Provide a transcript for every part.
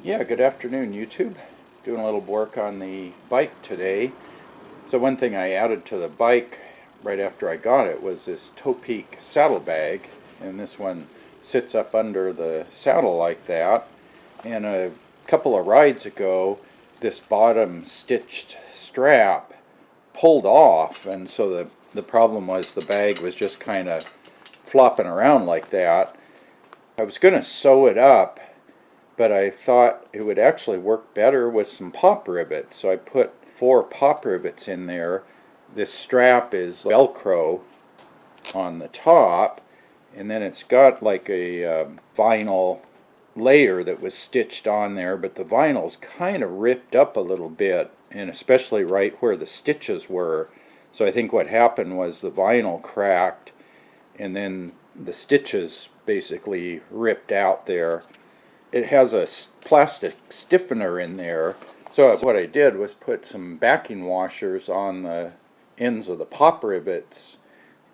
Yeah, good afternoon, YouTube. Doing a little work on the bike today. So one thing I added to the bike right after I got it was this Topeak saddlebag, and this one sits up under the saddle like that. And a couple of rides ago, this bottom stitched strap pulled off, and so the problem was the bag was just kind of flopping around like that. I was going to sew it up, but I thought it would actually work better with some pop rivets. So I put 4 pop rivets in there. This strap is Velcro on the top, and then it's got like a vinyl layer that was stitched on there, but the vinyl's kind of ripped up a little bit, and especially right where the stitches were. So I think what happened was the vinyl cracked, and then the stitches basically ripped out there. It has a plastic stiffener in there, so what I did was put some backing washers on the ends of the pop rivets,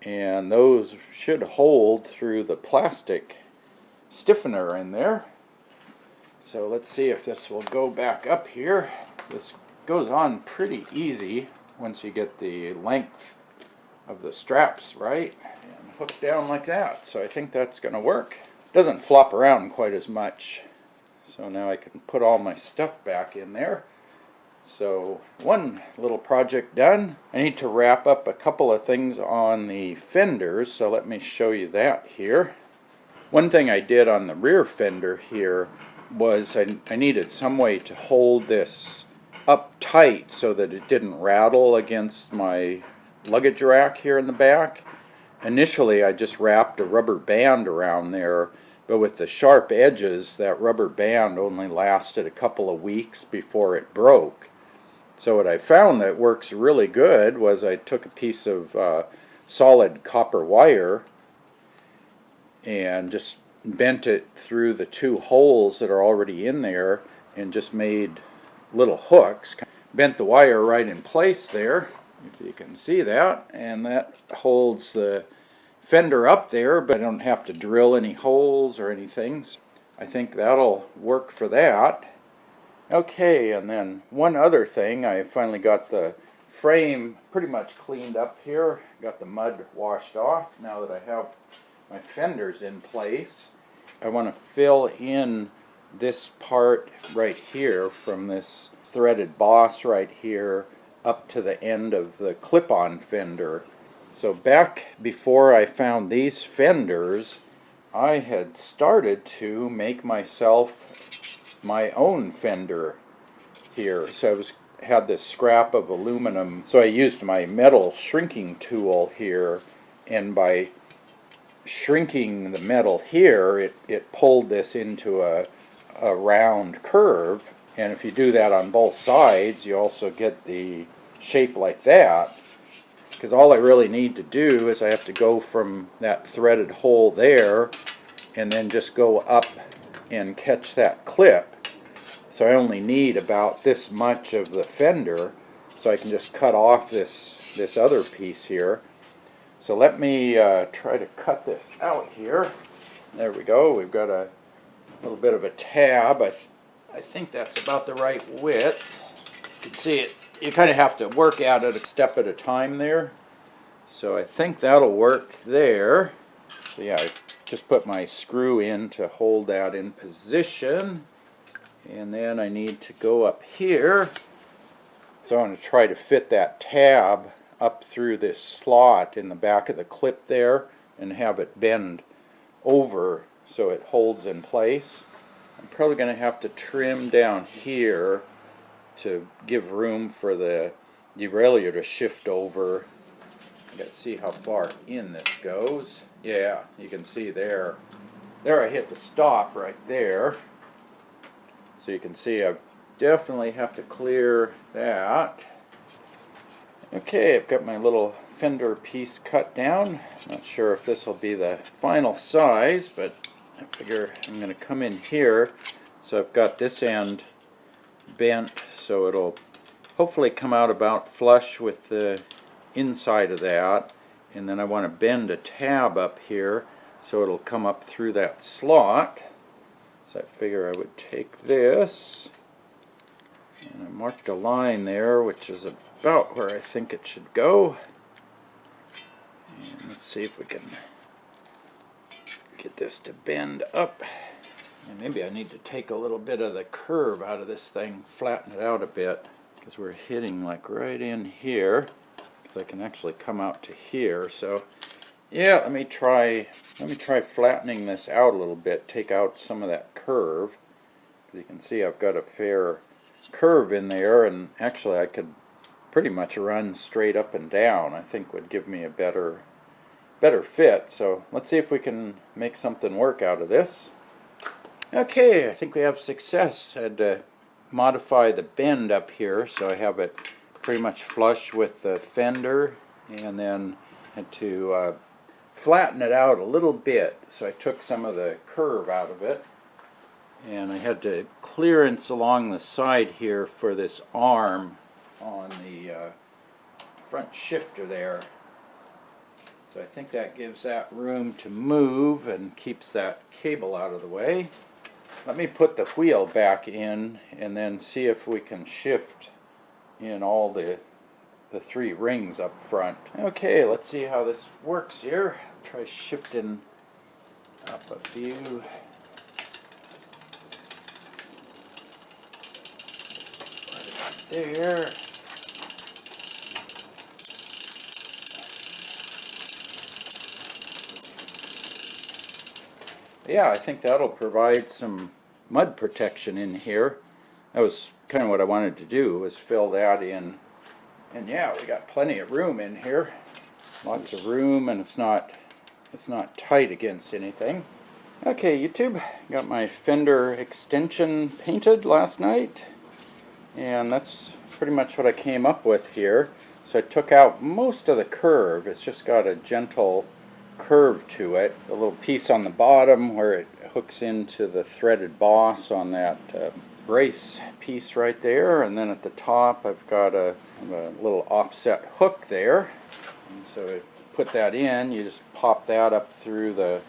and those should hold through the plastic stiffener in there. So let's see if this will go back up here. This goes on pretty easy once you get the length of the straps right, and hook down like that. So I think that's going to work. Doesn't flop around quite as much. So now I can put all my stuff back in there. So one little project done. I need to wrap up a couple of things on the fenders, so let me show you that here. One thing I did on the rear fender here was I needed some way to hold this up tight so that it didn't rattle against my luggage rack here in the back. Initially I just wrapped a rubber band around there, but with the sharp edges, that rubber band only lasted a couple of weeks before it broke. So what I found that works really good was I took a piece of solid copper wire and just bent it through the 2 holes that are already in there and just made little hooks. Bent the wire right in place there, if you can see that, and that holds the fender up there, but I don't have to drill any holes or anything. So I think that'll work for that. Okay, and then one other thing, I finally got the frame pretty much cleaned up here. Got the mud washed off. Now that I have my fenders in place, I want to fill in this part right here from this threaded boss right here up to the end of the clip-on fender. So back before I found these fenders, I had started to make myself my own fender here. So I had this scrap of aluminum, so I used my metal shrinking tool here, and by shrinking the metal here, it pulled this into a round curve, and if you do that on both sides, you also get the shape like that. Because all I really need to do is I have to go from that threaded hole there and then just go up and catch that clip. So I only need about this much of the fender, so I can just cut off this other piece here. So let me try to cut this out here. There we go. We've got a little bit of a tab. I think that's about the right width. You can see it. You kind of have to work at it a step at a time there. So I think that'll work there. So yeah, I just put my screw in to hold that in position. And then I need to go up here. So I'm going to try to fit that tab up through this slot in the back of the clip there and have it bend over so it holds in place. I'm probably going to have to trim down here to give room for the derailleur to shift over. I got to see how far in this goes. Yeah, you can see there. There I hit the stop right there. So you can see I definitely have to clear that. Okay, I've got my little fender piece cut down. Not sure if this will be the final size, but I figure I'm going to come in here. So I've got this end bent so it'll hopefully come out about flush with the inside of that, and then I want to bend a tab up here so it'll come up through that slot. So I figure I would take this, and I marked a line there, which is about where I think it should go. And let's see if we can get this to bend up. And maybe I need to take a little bit of the curve out of this thing, flatten it out a bit, because we're hitting like right in here. So I can actually come out to here. So yeah, let me try flattening this out a little bit, take out some of that curve. As you can see, I've got a fair curve in there, and actually I could pretty much run straight up and down. I think would give me a better fit. So let's see if we can make something work out of this. Okay, I think we have success. I had to modify the bend up here so I have it pretty much flush with the fender, and then had to flatten it out a little bit. So I took some of the curve out of it, and I had to clearance along the side here for this arm on the front shifter there. So I think that gives that room to move and keeps that cable out of the way. Let me put the wheel back in and then see if we can shift in all the three rings up front. Okay, let's see how this works here. Try shifting up a few. Right there. Yeah, I think that'll provide some mud protection in here. That was kind of what I wanted to do, was fill that in. And yeah, we got plenty of room in here. Lots of room, and it's not tight against anything. Okay, YouTube, got my Fender extension painted last night, and that's pretty much what I came up with here. So I took out most of the curve. It's just got a gentle curve to it. A little piece on the bottom where it hooks into the threaded boss on that brace piece right there, and then at the top I've got a little offset hook there. And so to put that in, you just pop that up through the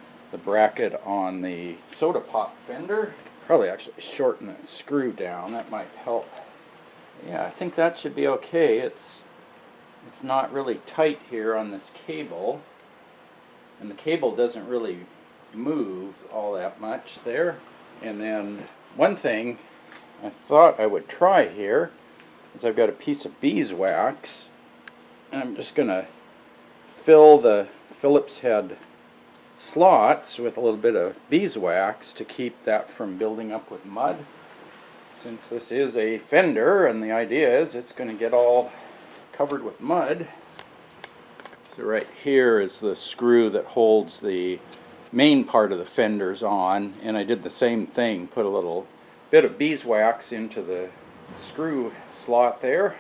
bracket on the Sodapop fender. Probably actually shorten the screw down, that might help. Yeah, I think that should be okay. It's not really tight here on this cable, and the cable doesn't really move all that much there. And then one thing I thought I would try here is I've got a piece of beeswax, and I'm just going to fill the Phillips head slots with a little bit of beeswax to keep that from building up with mud. Since this is a Fender and the idea is it's going to get all covered with mud. So right here is the screw that holds the main part of the fenders on, and I did the same thing, put a little bit of beeswax into the screw slot there.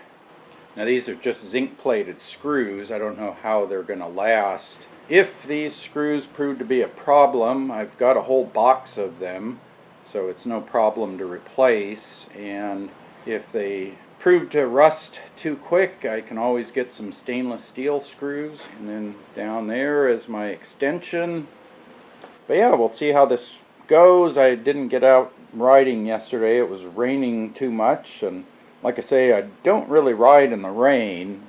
Now these are just zinc plated screws. I don't know how they're going to last. If these screws prove to be a problem, I've got a whole box of them, so it's no problem to replace. And if they prove to rust too quick, I can always get some stainless steel screws. And then down there is my extension. But yeah, we'll see how this goes. I didn't get out riding yesterday. It was raining too much, and like I say, I don't really ride in the rain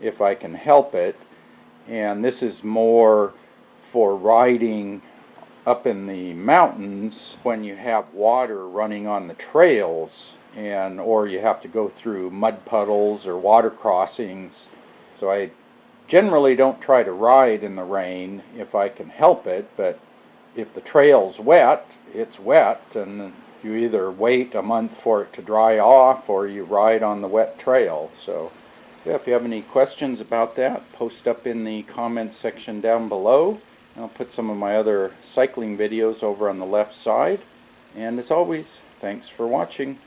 if I can help it. And this is more for riding up in the mountains when you have water running on the trails, and or you have to go through mud puddles or water crossings. So I generally don't try to ride in the rain if I can help it, but if the trail's wet, it's wet, and you either wait a month for it to dry off or you ride on the wet trail. So yeah, if you have any questions about that, post up in the comments section down below. And I'll put some of my other cycling videos over on the left side. And as always, thanks for watching.